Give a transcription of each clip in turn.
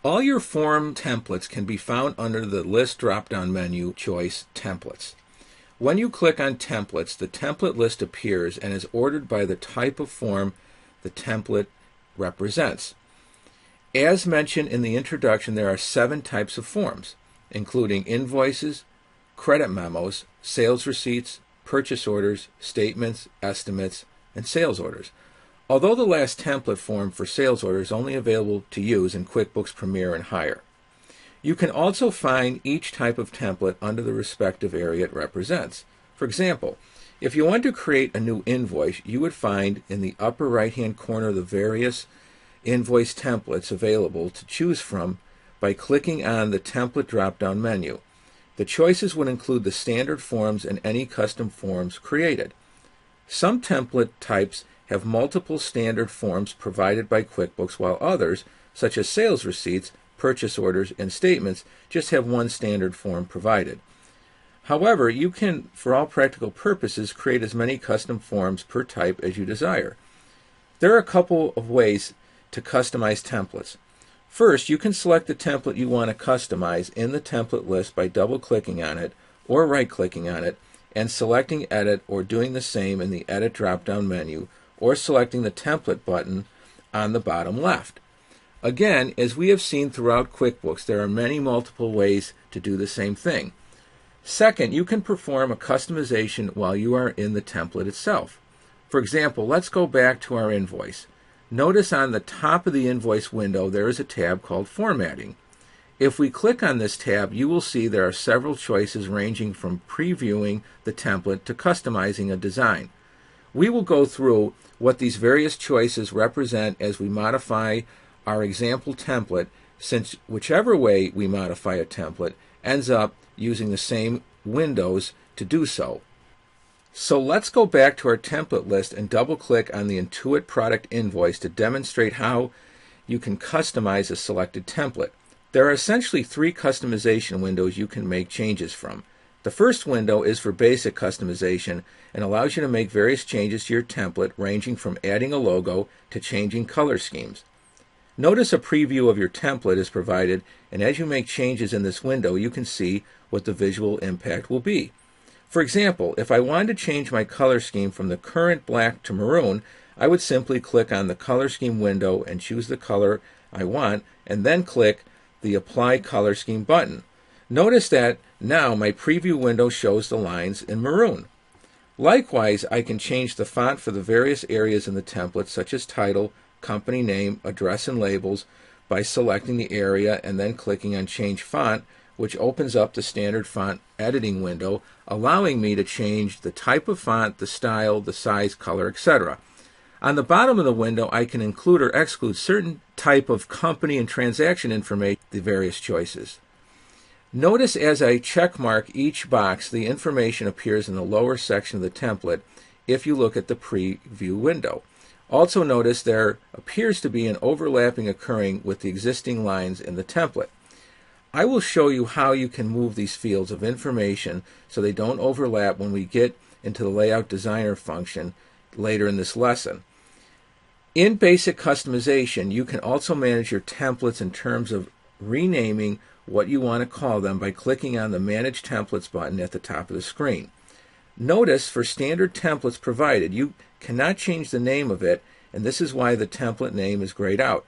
All your form templates can be found under the List drop-down menu choice Templates. When you click on Templates, the template list appears and is ordered by the type of form the template represents. As mentioned in the introduction, there are 7 types of forms, including invoices, credit memos, sales receipts, purchase orders, statements, estimates, and sales orders. Although the last template form for sales orders is only available to use in QuickBooks Premier and higher. You can also find each type of template under the respective area it represents. For example, if you want to create a new invoice, you would find in the upper right-hand corner the various invoice templates available to choose from by clicking on the template drop-down menu. The choices would include the standard forms and any custom forms created. Some template types have multiple standard forms provided by QuickBooks, while others, such as sales receipts, purchase orders, and statements, just have one standard form provided. However, you can, for all practical purposes, create as many custom forms per type as you desire. There are a couple of ways to customize templates. First, you can select the template you want to customize in the template list by double-clicking on it or right-clicking on it and selecting Edit, or doing the same in the Edit drop-down menu, or selecting the Template button on the bottom left. Again, as we have seen throughout QuickBooks, there are many multiple ways to do the same thing. Second, you can perform a customization while you are in the template itself. For example, let's go back to our invoice. Notice on the top of the invoice window there is a tab called Formatting. If we click on this tab, you will see there are several choices ranging from previewing the template to customizing a design. We will go through what these various choices represent as we modify our example template, since whichever way we modify a template ends up using the same windows to do so. So let's go back to our template list and double-click on the Intuit product invoice to demonstrate how you can customize a selected template. There are essentially 3 customization windows you can make changes from. The first window is for basic customization and allows you to make various changes to your template, ranging from adding a logo to changing color schemes. Notice a preview of your template is provided, and as you make changes in this window, you can see what the visual impact will be. For example, if I wanted to change my color scheme from the current black to maroon, I would simply click on the color scheme window and choose the color I want, and then click the Apply Color Scheme button. Notice that now my preview window shows the lines in maroon. Likewise, I can change the font for the various areas in the template, such as title, company name, address, and labels, by selecting the area and then clicking on Change Font, which opens up the standard font editing window, allowing me to change the type of font, the style, the size, color, etc. On the bottom of the window, I can include or exclude certain type of company and transaction information, the various choices. Notice as I check mark each box, the information appears in the lower section of the template if you look at the preview window. Also notice there appears to be an overlapping occurring with the existing lines in the template. I will show you how you can move these fields of information so they don't overlap when we get into the Layout Designer function later in this lesson. In basic customization, you can also manage your templates in terms of renaming what you want to call them by clicking on the Manage Templates button at the top of the screen. Notice for standard templates provided, you cannot change the name of it, and this is why the template name is grayed out.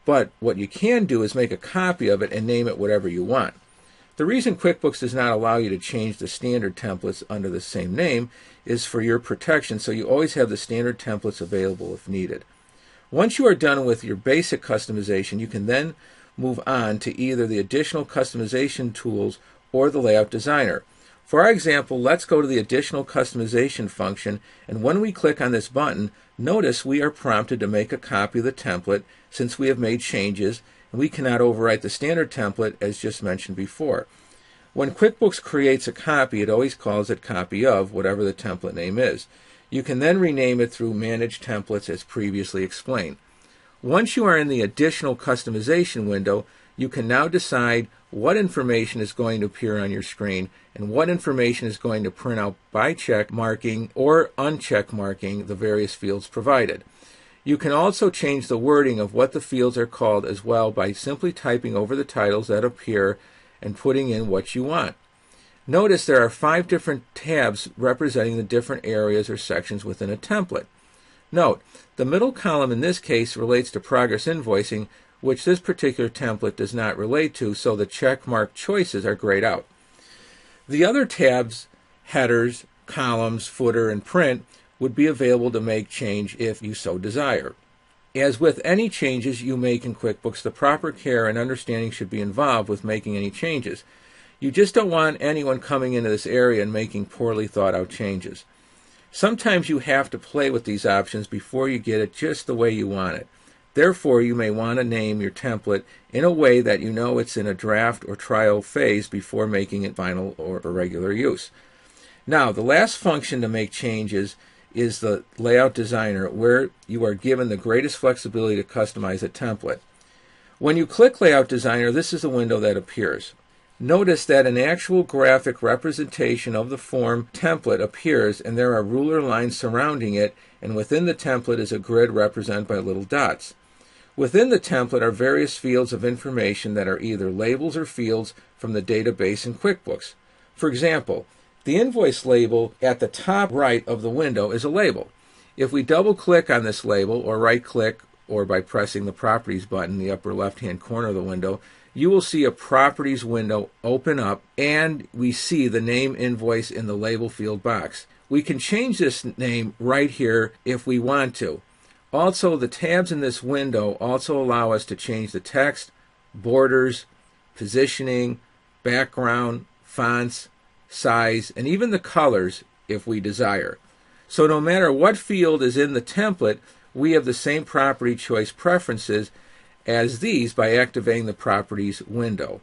But what you can do is make a copy of it and name it whatever you want. The reason QuickBooks does not allow you to change the standard templates under the same name is for your protection, so you always have the standard templates available if needed. Once you are done with your basic customization, you can then move on to either the additional customization tools or the Layout Designer. For our example, let's go to the additional customization function, and when we click on this button, notice we are prompted to make a copy of the template since we have made changes, and we cannot overwrite the standard template as just mentioned before. When QuickBooks creates a copy, it always calls it copy of whatever the template name is. You can then rename it through Manage Templates as previously explained. Once you are in the additional customization window, you can now decide what information is going to appear on your screen and what information is going to print out by check marking or uncheck marking the various fields provided. You can also change the wording of what the fields are called as well by simply typing over the titles that appear and putting in what you want. Notice there are 5 different tabs representing the different areas or sections within a template. Note, the middle column in this case relates to progress invoicing, which this particular template does not relate to, so the check mark choices are grayed out. The other tabs, headers, columns, footer, and print, would be available to make change if you so desire. As with any changes you make in QuickBooks, the proper care and understanding should be involved with making any changes. You just don't want anyone coming into this area and making poorly thought out changes. Sometimes you have to play with these options before you get it just the way you want it. Therefore, you may want to name your template in a way that you know it's in a draft or trial phase before making it final or for regular use. Now, the last function to make changes is the Layout Designer, where you are given the greatest flexibility to customize a template. When you click Layout Designer, this is the window that appears. Notice that an actual graphic representation of the form template appears, and there are ruler lines surrounding it, and within the template is a grid represented by little dots. Within the template are various fields of information that are either labels or fields from the database in QuickBooks. For example, the invoice label at the top right of the window is a label. If we double-click on this label, or right-click, or by pressing the Properties button in the upper left-hand corner of the window, you will see a Properties window open up, and we see the name invoice in the label field box. We can change this name right here if we want to. Also, the tabs in this window also allow us to change the text, borders, positioning, background, fonts, size, and even the colors if we desire. So no matter what field is in the template, we have the same property choice preferences as these by activating the Properties window.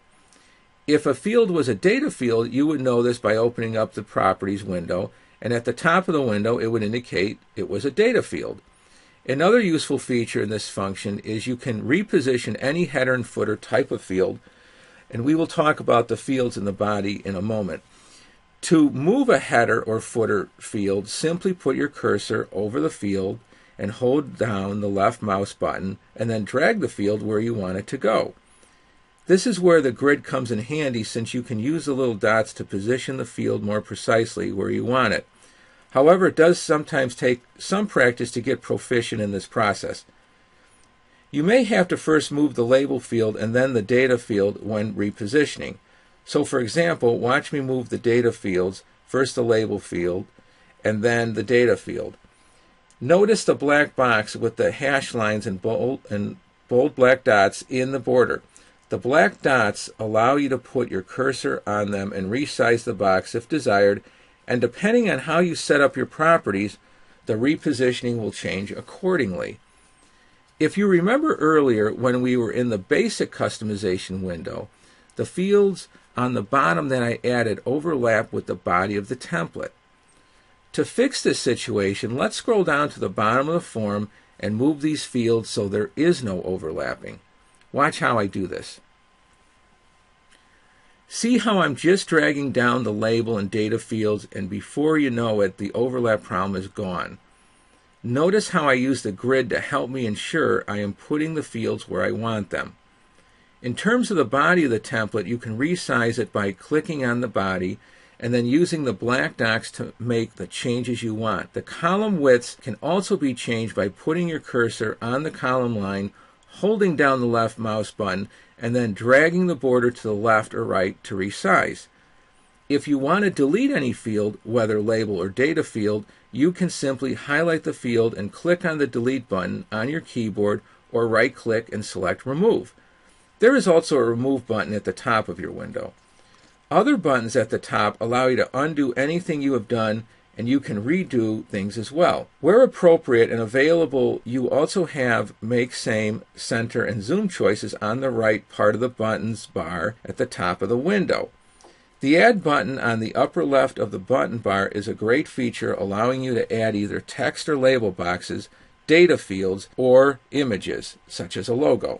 If a field was a data field, you would know this by opening up the Properties window, and at the top of the window it would indicate it was a data field. Another useful feature in this function is you can reposition any header and footer type of field, and we will talk about the fields in the body in a moment. To move a header or footer field, simply put your cursor over the field and hold down the left mouse button and then drag the field where you want it to go. This is where the grid comes in handy, since you can use the little dots to position the field more precisely where you want it. However, it does sometimes take some practice to get proficient in this process. You may have to first move the label field and then the data field when repositioning. So for example, watch me move the data fields, first the label field, and then the data field. Notice the black box with the hash lines and bold black dots in the border. The black dots allow you to put your cursor on them and resize the box if desired, and depending on how you set up your properties, the repositioning will change accordingly. If you remember earlier when we were in the basic customization window, the fields on the bottom that I added overlap with the body of the template. To fix this situation, let's scroll down to the bottom of the form and move these fields so there is no overlapping. Watch how I do this. See how I'm just dragging down the label and data fields, and before you know it, the overlap problem is gone. Notice how I use the grid to help me ensure I am putting the fields where I want them. In terms of the body of the template, you can resize it by clicking on the body and then using the black dots to make the changes you want. The column widths can also be changed by putting your cursor on the column line, holding down the left mouse button, and then dragging the border to the left or right to resize. If you want to delete any field, whether label or data field, you can simply highlight the field and click on the delete button on your keyboard, or right-click and select remove. There is also a remove button at the top of your window. Other buttons at the top allow you to undo anything you have done, and you can redo things as well. Where appropriate and available, you also have Make Same, Center, and Zoom choices on the right part of the buttons bar at the top of the window. The Add button on the upper left of the button bar is a great feature, allowing you to add either text or label boxes, data fields, or images, such as a logo.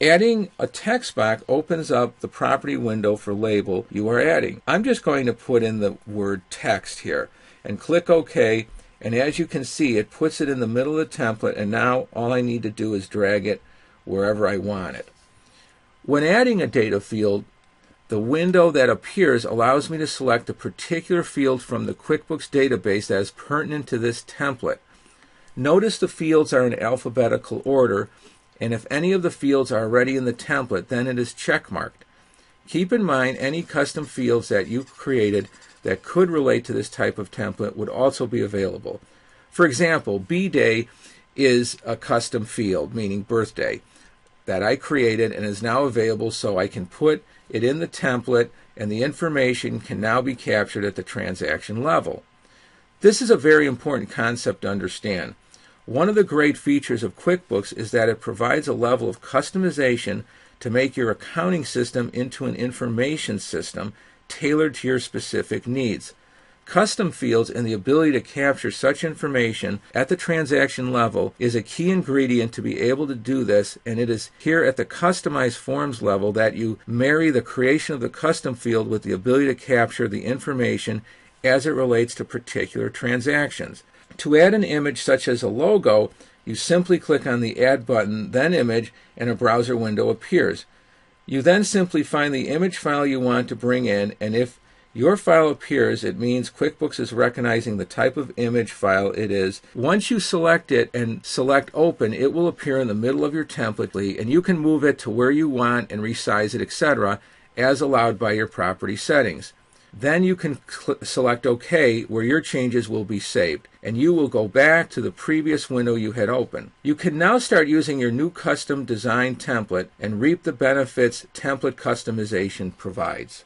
Adding a text box opens up the property window for label you are adding. I'm just going to put in the word text here and click OK, And as you can see, it puts it in the middle of the template, and now all I need to do is drag it wherever I want it. When adding a data field, the window that appears allows me to select a particular field from the QuickBooks database that is pertinent to this template. Notice the fields are in alphabetical order, and if any of the fields are already in the template, then it is checkmarked. Keep in mind any custom fields that you've created that could relate to this type of template would also be available. For example, B-Day is a custom field, meaning birthday, that I created and is now available, so I can put it in the template and the information can now be captured at the transaction level. This is a very important concept to understand. One of the great features of QuickBooks is that it provides a level of customization to make your accounting system into an information system tailored to your specific needs. Custom fields and the ability to capture such information at the transaction level is a key ingredient to be able to do this, and it is here at the customized forms level that you marry the creation of the custom field with the ability to capture the information as it relates to particular transactions. To add an image such as a logo, you simply click on the Add button, then Image, and a browser window appears. You then simply find the image file you want to bring in, and if your file appears, it means QuickBooks is recognizing the type of image file it is. Once you select it and select Open, it will appear in the middle of your template, and you can move it to where you want and resize it, etc., as allowed by your property settings. Then you can select OK, where your changes will be saved, and you will go back to the previous window you had open. You can now start using your new custom design template and reap the benefits template customization provides.